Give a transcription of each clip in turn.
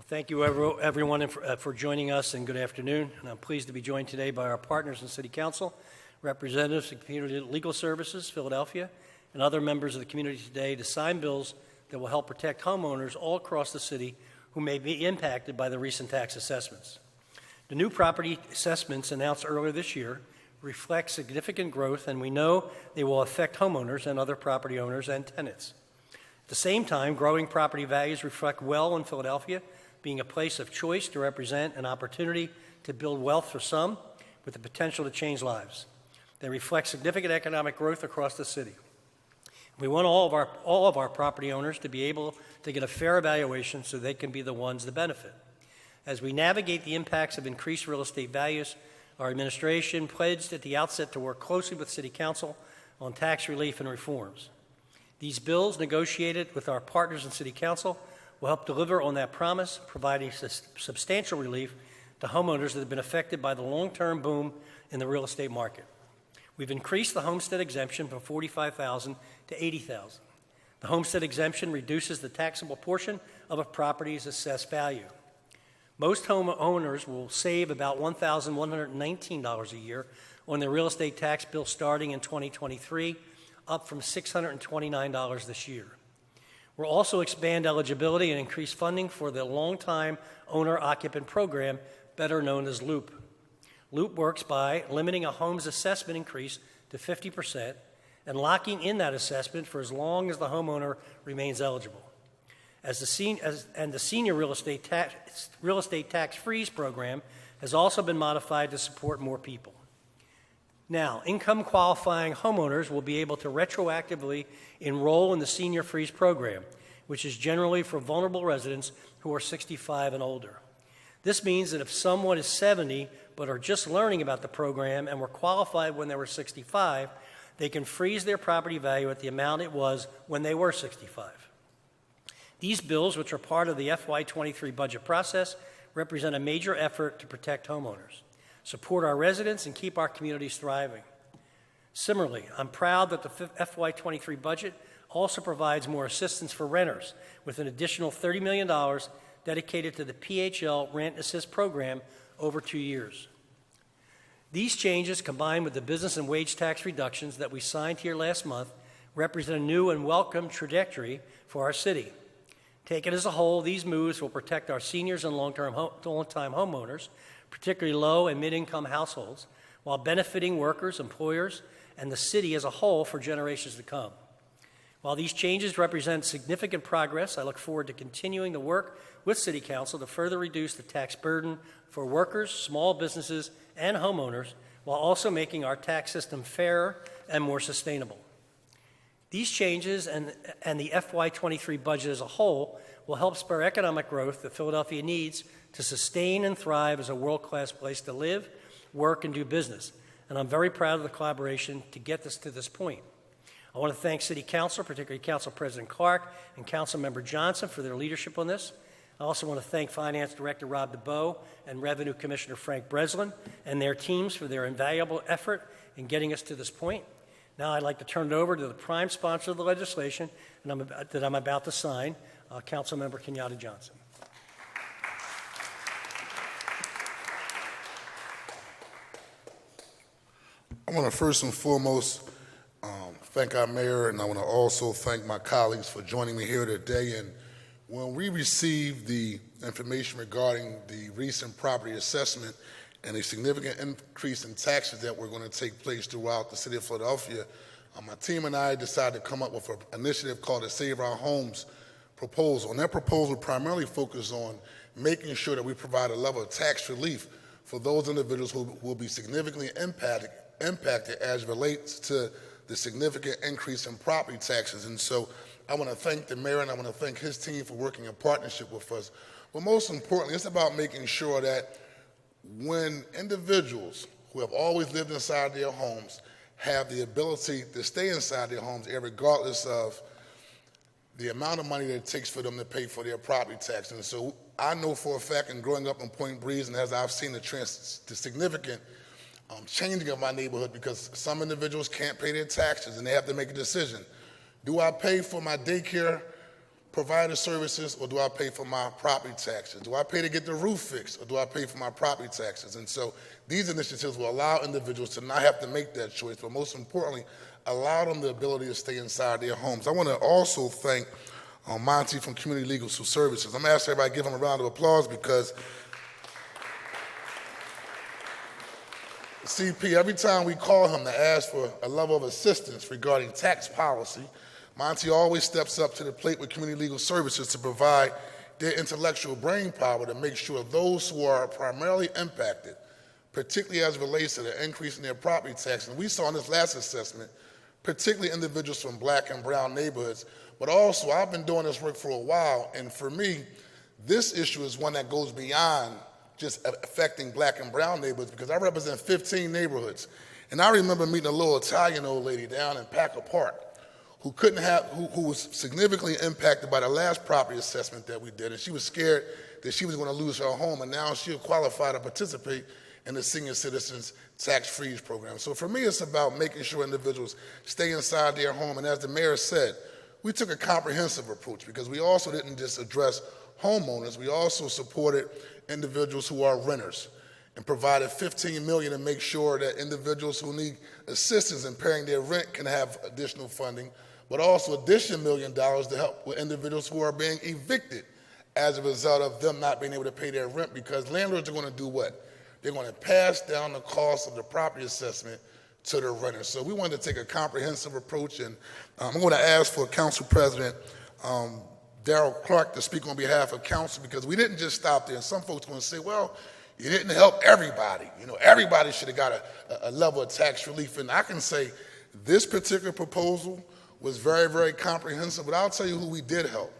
Thank you, everyone, for joining us, and good afternoon. And I'm pleased to be joined today by our partners in City Council, representatives of Community Legal Services, Philadelphia, and other members of the community today to sign bills that will help protect homeowners all across the city who may be impacted by the recent tax assessments. The new property assessments announced earlier this year reflect significant growth, and we know they will affect homeowners and other property owners and tenants. At the same time, growing property values reflect well in Philadelphia, being a place of choice to represent an opportunity to build wealth for some with the potential to change lives. They reflect significant economic growth across the city. We want all of our property owners to be able to get a fair evaluation so they can be the ones to benefit. As we navigate the impacts of increased real estate values, our administration pledged at the outset to work closely with City Council on tax relief and reforms. These bills, negotiated with our partners in City Council, will help deliver on that promise, providing substantial relief to homeowners that have been affected by the long-term boom in the real estate market. We've increased the Homestead Exemption from $45,000 to $80,000. The Homestead Exemption reduces the taxable portion of a property's assessed value. Most homeowners will save about $1,119 a year on their real estate tax bill starting in 2023, up from $629 this year. We'll also expand eligibility and increase funding for the Longtime Owner Occupant Program, better known as LOOP. LOOP works by limiting a home's assessment increase to 50% and locking in that assessment for as long as the homeowner remains eligible. The senior real estate tax freeze program has also been modified to support more people. Now, income qualifying homeowners will be able to retroactively enroll in the senior freeze program, which is generally for vulnerable residents who are 65 and older. This means that if someone is 70 but are just learning about the program and were qualified when they were 65, they can freeze their property value at the amount it was when they were 65. These bills, which are part of the FY23 budget process, represent a major effort to protect homeowners, support our residents, and keep our communities thriving. Similarly, I'm proud that the FY23 budget also provides more assistance for renters with an additional $30 million dedicated to the PHL Rent Assist program over 2 years. These changes, combined with the business and wage tax reductions that we signed here last month, represent a new and welcome trajectory for our city. Taken as a whole, these moves will protect our seniors and long-time homeowners, particularly low and mid-income households, while benefiting workers, employers, and the city as a whole for generations to come. While these changes represent significant progress, I look forward to continuing to work with City Council to further reduce the tax burden for workers, small businesses, and homeowners, while also making our tax system fairer and more sustainable. These changes and the FY23 budget as a whole will help spur economic growth that Philadelphia needs to sustain and thrive as a world-class place to live, work, and do business. And I'm very proud of the collaboration to get this to this point. I want to thank City Council, particularly Council President Clark and Councilmember Johnson, for their leadership on this. I also want to thank Finance Director Rob DeBoe and Revenue Commissioner Frank Breslin and their teams for their invaluable effort in getting us to this point. Now I'd like to turn it over to the prime sponsor of the legislation that I'm about to sign, Councilmember Kenyatta Johnson. I want to first and foremost thank our mayor, and I want to also thank my colleagues for joining me here today. And when we received the information regarding the recent property assessment and a significant increase in taxes that were going to take place throughout the city of Philadelphia, my team and I decided to come up with an initiative called the Save Our Homes proposal. And that proposal primarily focused on making sure that we provide a level of tax relief for those individuals who will be significantly impacted as it relates to the significant increase in property taxes. And so I want to thank the mayor and I want to thank his team for working in partnership with us. But most importantly, it's about making sure that when individuals who have always lived inside their homes have the ability to stay inside their homes, regardless of the amount of money that it takes for them to pay for their property tax. And so I know for a fact, and growing up in Point Breeze, and as I've seen the significant changing of my neighborhood, because some individuals can't pay their taxes and they have to make a decision. Do I pay for my daycare provider services, or do I pay for my property taxes? Do I pay to get the roof fixed, or do I pay for my property taxes? And so these initiatives will allow individuals to not have to make that choice, but most importantly, allow them the ability to stay inside their homes. I want to also thank Monty from Community Legal Services. I'm going to ask everybody to give him a round of applause because CP, every time we call him to ask for a level of assistance regarding tax policy, Monty always steps up to the plate with Community Legal Services to provide their intellectual brain power to make sure those who are primarily impacted, particularly as it relates to the increase in their property tax, and we saw in this last assessment, particularly individuals from black and brown neighborhoods, but also I've been doing this work for a while, and for me, this issue is one that goes beyond just affecting black and brown neighborhoods because I represent 15 neighborhoods. And I remember meeting a little Italian old lady down in Packer Park who was significantly impacted by the last property assessment that we did, and she was scared that she was going to lose her home, and now she'll qualify to participate in the Senior Citizens Tax Freeze Program. So for me, it's about making sure individuals stay inside their home, and as the mayor said, we took a comprehensive approach because we also didn't just address homeowners, we also supported individuals who are renters and provided $15 million to make sure that individuals who need assistance in paying their rent can have additional funding, but also additional $1 million to help with individuals who are being evicted as a result of them not being able to pay their rent because landlords are going to do what? They're going to pass down the cost of the property assessment to the renters. So we wanted to take a comprehensive approach, and I'm going to ask for Council President Darrell Clark to speak on behalf of council because we didn't just stop there. And some folks are going to say, well, you didn't help everybody. You know, everybody should have got a level of tax relief. And I can say this particular proposal was very, very comprehensive, but I'll tell you who we did help.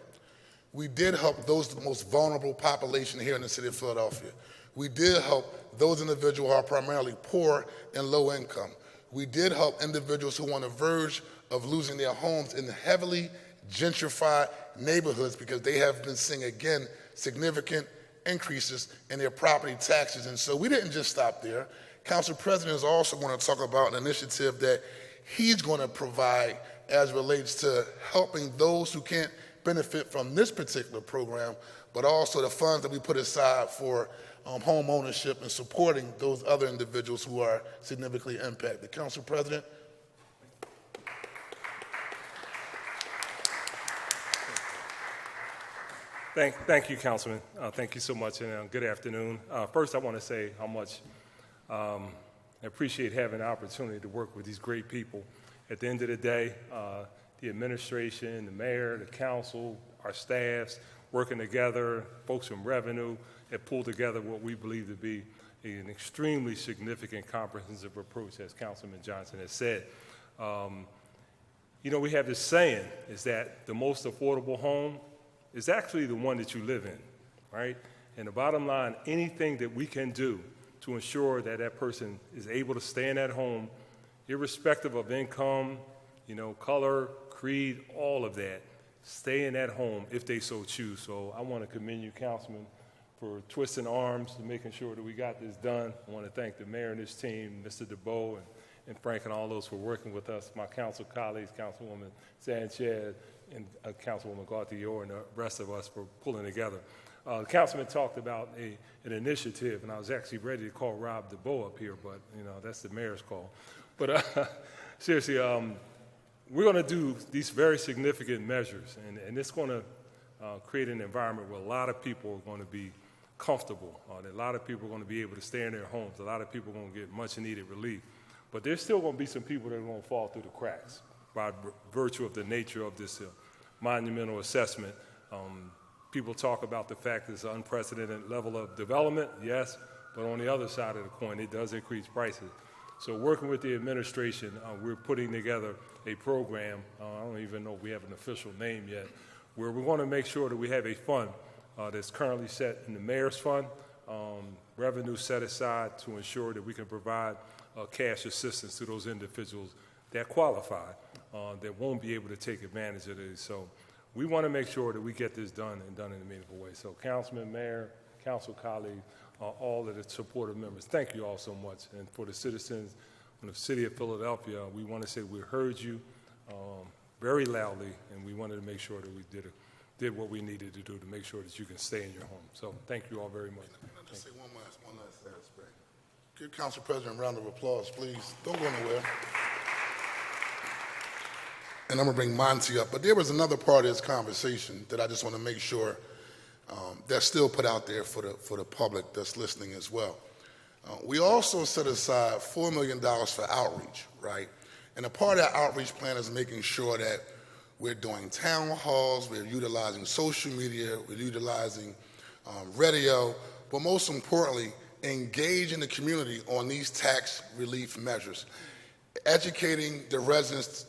We did help those the most vulnerable population here in the city of Philadelphia. We did help those individuals who are primarily poor and low income. We did help individuals who are on the verge of losing their homes in heavily gentrified neighborhoods because they have been seeing, again, significant increases in their property taxes. And so we didn't just stop there. Council President is also going to talk about an initiative that he's going to provide as it relates to helping those who can't benefit from this particular program, but also the funds that we put aside for home ownership and supporting those other individuals who are significantly impacted. Council President. Thank you, Councilman. Thank you so much, and good afternoon. First, I want to say how much I appreciate having the opportunity to work with these great people. At the end of the day, the administration, the mayor, the council, our staffs, working together, folks from revenue, have pulled together what we believe to be an extremely significant comprehensive approach, as Councilman Johnson has said. You know, we have this saying, is that the most affordable home is actually the one that you live in, right? And the bottom line, anything that we can do to ensure that that person is able to stay in that home, irrespective of income, you know, color, creed, all of that, stay in that home if they so choose. So I want to commend you, Councilman, for twisting arms and making sure that we got this done. I want to thank the mayor and his team, Mr. DeBoe and Frank and all those for working with us, my council colleagues, Councilwoman Sanchez, and Councilwoman Gauthier and the rest of us for pulling together. The councilman talked about an initiative, and I was actually ready to call Rob DeBoe up here, but you know that's the mayor's call. But seriously, we're going to do these very significant measures, and it's going to create an environment where a lot of people are going to be comfortable. That a lot of people are going to be able to stay in their homes. A lot of people are going to get much-needed relief. But there's still going to be some people that are going to fall through the cracks by virtue of the nature of this monumental assessment. People talk about the fact there's an unprecedented level of development, yes, but on the other side of the coin, it does increase prices. So working with the administration, we're putting together a program, I don't even know if we have an official name yet, where we're going to make sure that we have a fund that's currently set in the mayor's fund, revenue set aside to ensure that we can provide cash assistance to those individuals that qualify, that won't be able to take advantage of this. So we want to make sure that we get this done and done in a meaningful way. So Councilman, Mayor, Council colleagues, all of the supportive members, thank you all so much. And for the citizens from the city of Philadelphia, we want to say we heard you very loudly, and we wanted to make sure that we did a did what we needed to do to make sure that you can stay in your home. So thank you all very much. And I'll just say one last aspect. Give Council President a round of applause, please. Don't go anywhere. And I'm going to bring Monty up. But there was another part of this conversation that I just want to make sure that's still put out there for the public that's listening as well. We also set aside $4 million for outreach, right? And a part of that outreach plan is making sure that we're doing town halls, we're utilizing social media, we're utilizing radio, but most importantly, engaging the community on these tax relief measures, educating the residents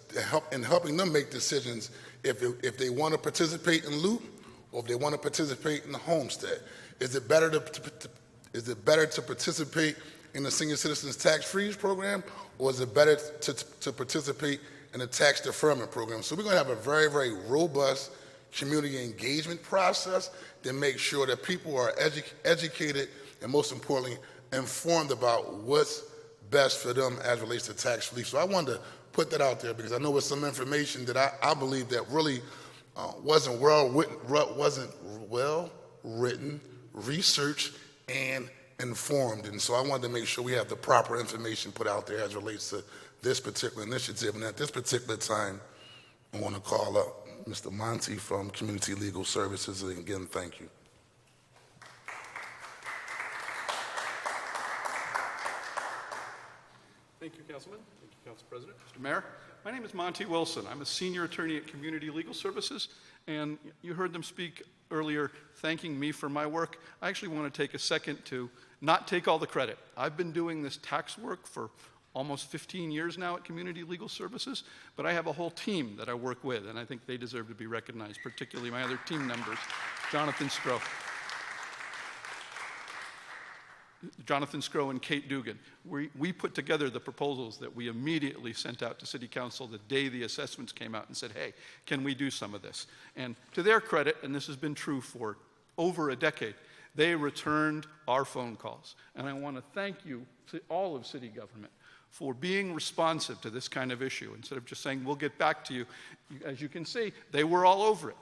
and helping them make decisions if they want to participate in LOOP or if they want to participate in the homestead. Is it better to participate in the Senior Citizens Tax Freeze Program, or is it better to participate in the tax deferment program? So we're going to have a very, very robust community engagement process that makes sure that people are educated and, most importantly, informed about what's best for them as relates to tax relief. So I wanted to put that out there because I know it's some information that I believe that really wasn't well written, researched, and informed. And so I wanted to make sure we have the proper information put out there as it relates to this particular initiative. And at this particular time, I want to call up Mr. Monty from Community Legal Services. And again, thank you. Thank you, Councilman. Thank you, Council President. Mr. Mayor, my name is Monty Wilson. I'm a senior attorney at Community Legal Services, and you heard them speak earlier thanking me for my work. I actually want to take a second to not take all the credit. I've been doing this tax work for almost 15 years now at Community Legal Services, but I have a whole team that I work with, and I think they deserve to be recognized, particularly my other team members, Jonathan Skrow and Kate Dugan. We put together the proposals that we immediately sent out to City Council the day the assessments came out and said, hey, can we do some of this? And to their credit, and this has been true for over a decade, they returned our phone calls. And I want to thank you, all of city government, for being responsive to this kind of issue. Instead of just saying, we'll get back to you. As you can see, they were all over it.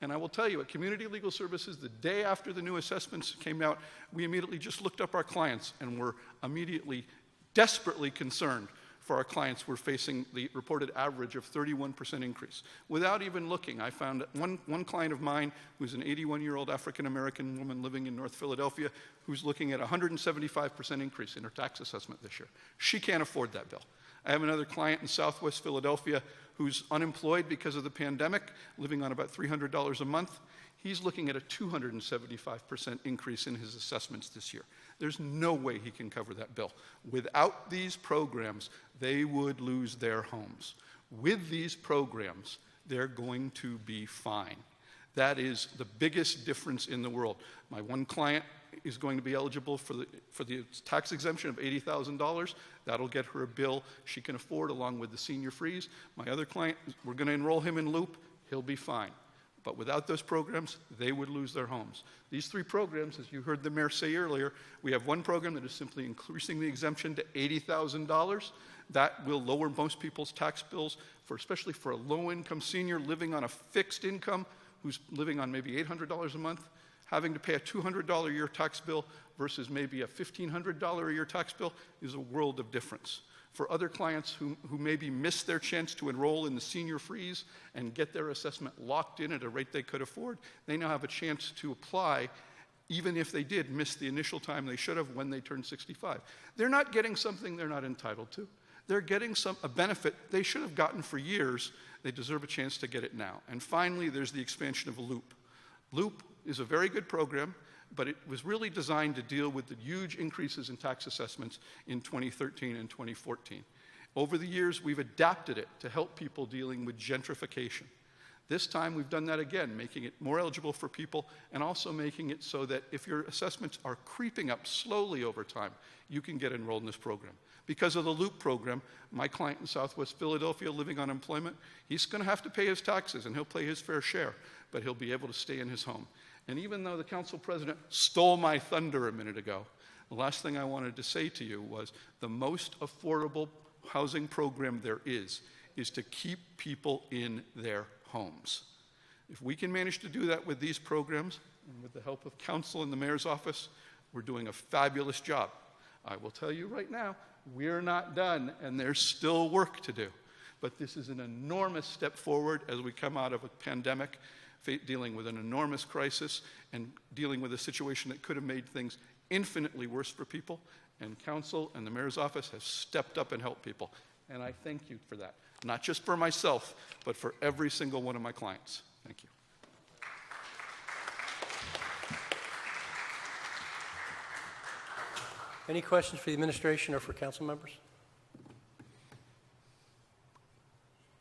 And I will tell you, at Community Legal Services, the day after the new assessments came out, we immediately just looked up our clients and were immediately desperately concerned for our clients. We're facing the reported average of 31% increase. Without even looking, I found one client of mine who's an 81-year-old African-American woman living in North Philadelphia who's looking at a 175% increase in her tax assessment this year. She can't afford that bill. I have another client in Southwest Philadelphia who's unemployed because of the pandemic, living on about $300 a month. He's looking at a 275% increase in his assessments this year. There's no way he can cover that bill. Without these programs, they would lose their homes. With these programs, they're going to be fine. That is the biggest difference in the world. My one client is going to be eligible for the tax exemption of $80,000. That'll get her a bill she can afford along with the senior freeze. My other client, we're going to enroll him in LOOP. He'll be fine. But without those programs, they would lose their homes. These three programs, as you heard the mayor say earlier, we have one program that is simply increasing the exemption to $80,000. That will lower most people's tax bills, especially for a low-income senior living on a fixed income who's living on maybe $800 a month. Having to pay a $200 a year tax bill versus maybe a $1,500 a year tax bill is a world of difference. For other clients who maybe missed their chance to enroll in the senior freeze and get their assessment locked in at a rate they could afford, they now have a chance to apply even if they did miss the initial time they should have when they turned 65. They're not getting something they're not entitled to. They're getting a benefit they should have gotten for years. They deserve a chance to get it now. And finally, there's the expansion of LOOP. LOOP is a very good program, but it was really designed to deal with the huge increases in tax assessments in 2013 and 2014. Over the years, we've adapted it to help people dealing with gentrification. This time, we've done that again, making it more eligible for people and also making it so that if your assessments are creeping up slowly over time, you can get enrolled in this program. Because of the LOOP program, my client in Southwest Philadelphia living on unemployment, he's going to have to pay his taxes and he'll pay his fair share, but he'll be able to stay in his home. And even though the council president stole my thunder a minute ago, the last thing I wanted to say to you was the most affordable housing program there is to keep people in their homes. If we can manage to do that with these programs, and with the help of council and the mayor's office, we're doing a fabulous job. I will tell you right now, we're not done, and there's still work to do. But this is an enormous step forward as we come out of a pandemic, dealing with an enormous crisis and dealing with a situation that could have made things infinitely worse for people. And council and the mayor's office have stepped up and helped people. And I thank you for that. Not just for myself, but for every single one of my clients. Thank you. Any questions for the administration or for council members?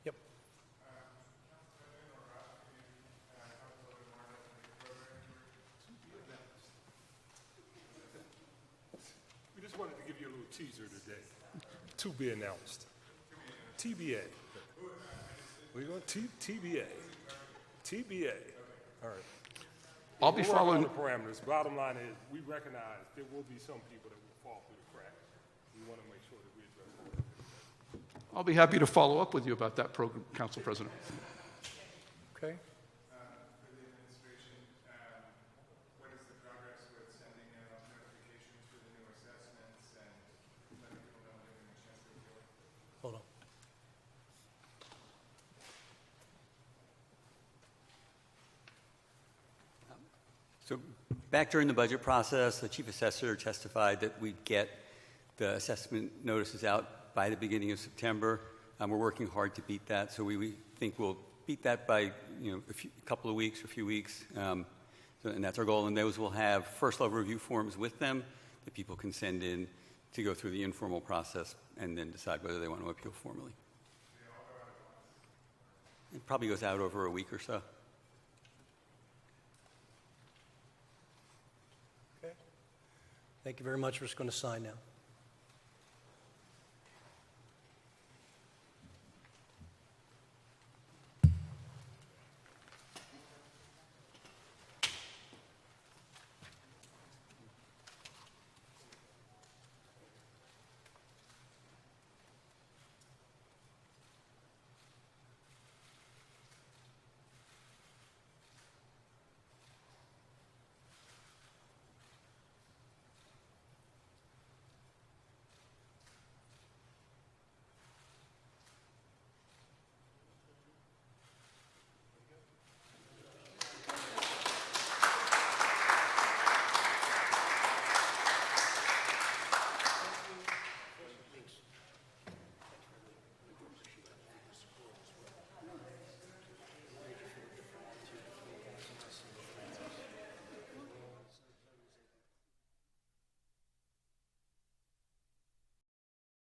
Yep. We just wanted to give you a little teaser today. To be announced. TBA. We're going to TBA. TBA. All right. I'll be We'll work following. on the parameters. Bottom line is, we recognize there will be some people that will fall through the cracks. We want to make sure that we address that. I'll be happy to follow up with you about that program, Council President. Okay. For the administration, what is the progress with sending out notifications for the new assessments and letting people know they're getting a chance to review it? Hold on. So back during the budget process, the chief assessor testified that we'd get the assessment notices out by the beginning of September. We're working hard to beat that, so we think we'll beat that by a couple of weeks, a few weeks, and that's our goal. And those will have first-level review forms with them that people can send in to go through the informal process and then decide whether they want to appeal formally. It probably goes out over a week or so. Okay. Thank you very much. We're just going to sign now.